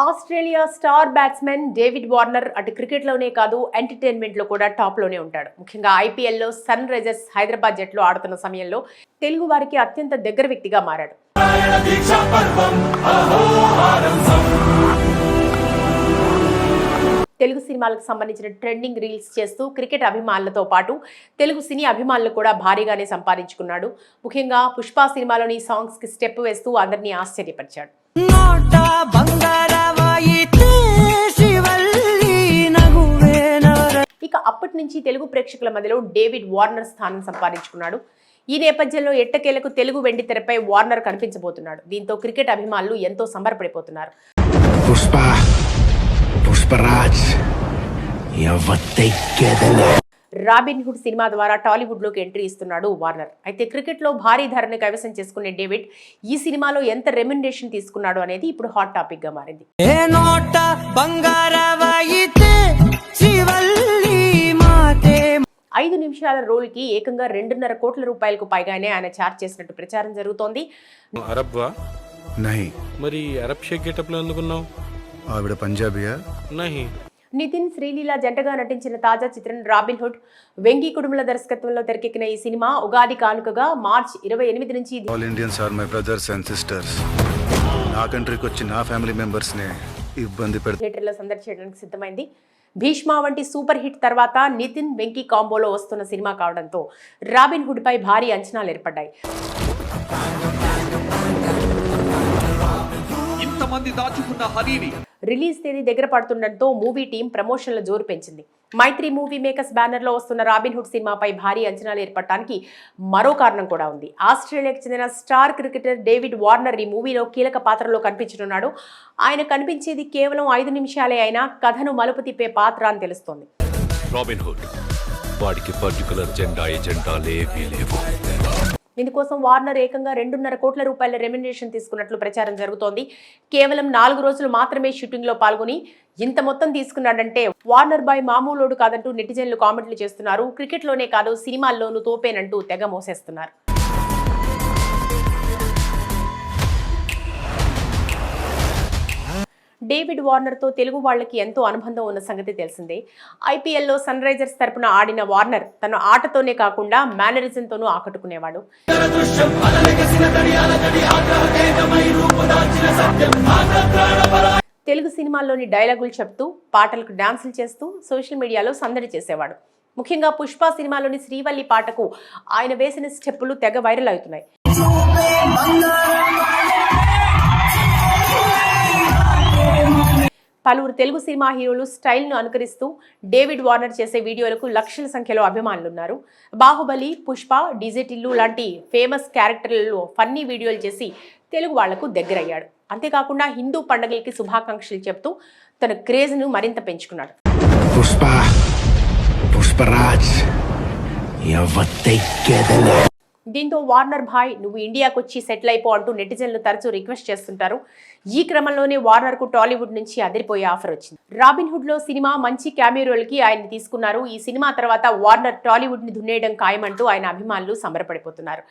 Australia star batsmen David Warner అటు క్రికెట్లోనే కాదు ఎంటర్టైన్మెంట్లో కూడా టాప్లోనే ఉంటాడు. ముఖ్యంగా ఐపీఎల్లో సన్ రైజర్స్ హైదరాబాద్ జట్లు ఆడుతున్న సమయంలో తెలుగు వారికి అత్యంత దగ్గర వ్యక్తిగా మారాడు. తెలుగు సినిమాలకు సంబంధించిన ట్రెండింగ్ రీల్స్ చేస్తూ క్రికెట్ అభిమానులతో పాటు తెలుగు సినీ అభిమానులు కూడా భారీగానే సంపాదించుకున్నాడు. ముఖ్యంగా పుష్ప సినిమాలోని సాంగ్స్కి స్టెప్ వేస్తూ అందరినీ ఆశ్చర్యపరిచాడు. ఇక అప్పటి నుంచి తెలుగు ప్రేక్షకుల మధ్యలో డేవిడ్ వార్నర్ స్థానం సంపాదించుకున్నాడు. ఈ నేపథ్యంలో ఎట్టకేలకు తెలుగు వెండి తెరపై వార్నర్ కనిపించబోతున్నాడు. దీంతో క్రికెట్ అభిమానులు ఎంతో సంబరపడిపోతున్నారు. రాబిన్ హుడ్ సినిమా ద్వారా టాలీవుడ్ లోకి ఎంట్రీ ఇస్తున్నాడు వార్నర్. అయితే క్రికెట్ లో భారీ ధరని కైవసం చేసుకునే డేవిడ్ ఈ సినిమాలో ఎంత రెమ్యునరేషన్ తీసుకున్నాడు అనేది ఇప్పుడు హాట్ టాపిక్ గా మారింది. 5 నిమిషాల రోల్ కి ఏకంగా 2.5 కోట్ల రూపాయలకు పైగానే ఆయన చార్జ్ చేసినట్టు ప్రచారం జరుగుతోంది. ఆవిడ పంజాబీయా? నితిన్ శ్రీలీల జంటగా నటించిన తాజా చిత్రం రాబిన్ హుడ్. వెంకీ కుడుముల దర్శకత్వంలో తెరకెక్కిన ఈ సినిమా ఉగాది కానుకగా మార్చి 28 నుంచి all Indians are my brothers and sisters. నా కంట్రీకి వచ్చి నా ఫ్యామిలీ మెంబర్స్ ని ఇబ్బంది పెడుతూ థియేటర్లో సందడి చేయడానికి సిద్ధమైంది. భీష్మ వంటి సూపర్ హిట్ తర్వాత నితిన్ వెంకీ కాంబోలో వస్తున్న సినిమా కావడంతో రాబిన్ హుడ్ పై భారీ అంచనాలు ఏర్పడ్డాయి. రిలీజ్ తేదీ దగ్గర పడుతుండటంతో మూవీ టీం ప్రమోషన్ల జోరు పెంచింది. మైత్రి మూవీ మేకర్స్ బ్యానర్ లో వస్తున్న రాబిన్ హుడ్ సినిమాపై భారీ అంచనాలు ఏర్పడటానికి మరో కారణం కూడా ఉంది. ఆస్ట్రేలియాకు చెందిన స్టార్ క్రికెటర్ డేవిడ్ వార్నర్ ఈ మూవీలో కీలక పాత్రలో కనిపించనున్నాడు. ఆయన కనిపించేది కేవలం 5 నిమిషాలే అయినా కథను మలుపు తిప్పే పాత్ర అని తెలుస్తోంది. రాబిన్ హుడ్ వాడికి పర్టికులర్ ఎజెండాలేవీ లేవు. ఇందుకోసం వార్నర్ ఏకంగా 2.5 కోట్ల రూపాయల రెమ్యునరేషన్ తీసుకున్నట్లు ప్రచారం జరుగుతోంది. కేవలం 4 రోజులు మాత్రమే షూటింగ్ లో పాల్గొని ఇంత మొత్తం తీసుకున్నాడంటే వార్నర్ బాయ్ మామూలోడు కాదంటూ నెటిజన్లు కామెంట్లు చేస్తున్నారు. క్రికెట్ లోనే కాదు సినిమాల్లోనూ తోపేనంటూ తెగ మోసేస్తున్నారు. డేవిడ్ వార్నర్తో తెలుగు వాళ్లకి ఎంతో అనుబంధం ఉన్న సంగతి తెలిసిందే. ఐపీఎల్లో సన్ రైజర్స్ తరపున ఆడిన వార్నర్ తన ఆటతోనే కాకుండా మేనరిజంతోనూ ఆకట్టుకునేవాడు. తెలుగు సినిమాల్లోని డైలాగులు చెప్తూ పాటలకు డాన్సులు చేస్తూ సోషల్ మీడియాలో సందడి చేసేవాడు. ముఖ్యంగా పుష్ప సినిమాలోని శ్రీవల్లి పాటకు ఆయన వేసిన స్టెప్పులు తెగ వైరల్ అవుతున్నాయి. పలువురు తెలుగు సినిమా హీరోలు స్టైల్ను అనుకరిస్తూ డేవిడ్ వార్నర్ చేసే వీడియోలకు లక్షల సంఖ్యలో అభిమానులున్నారు. బాహుబలి, పుష్ప, డిజెటిల్లు లాంటి ఫేమస్ క్యారెక్టర్లలో ఫన్నీ వీడియోలు చేసి తెలుగు వాళ్లకు దగ్గరయ్యాడు. అంతేకాకుండా హిందూ పండుగలకి శుభాకాంక్షలు చెప్తూ తన క్రేజ్ను మరింత పెంచుకున్నాడు. దీంతో వార్నర్ భాయ్ నువ్వు ఇండియాకు వచ్చి సెటిల్ అయిపో అంటూ నెటిజన్లు తరచూ రిక్వెస్ట్ చేస్తుంటారు. ఈ క్రమంలోనే వార్నర్ కు టాలీవుడ్ నుంచి అదిరిపోయే ఆఫర్ వచ్చింది. రాబిన్ హుడ్ లో సినిమా మంచి క్యామియో రోల్ కి ఆయన తీసుకున్నారు. ఈ సినిమా తర్వాత వార్నర్ టాలీవుడ్ ని దున్నేయడం ఖాయమంటూ ఆయన అభిమానులు సంబరపడిపోతున్నారు.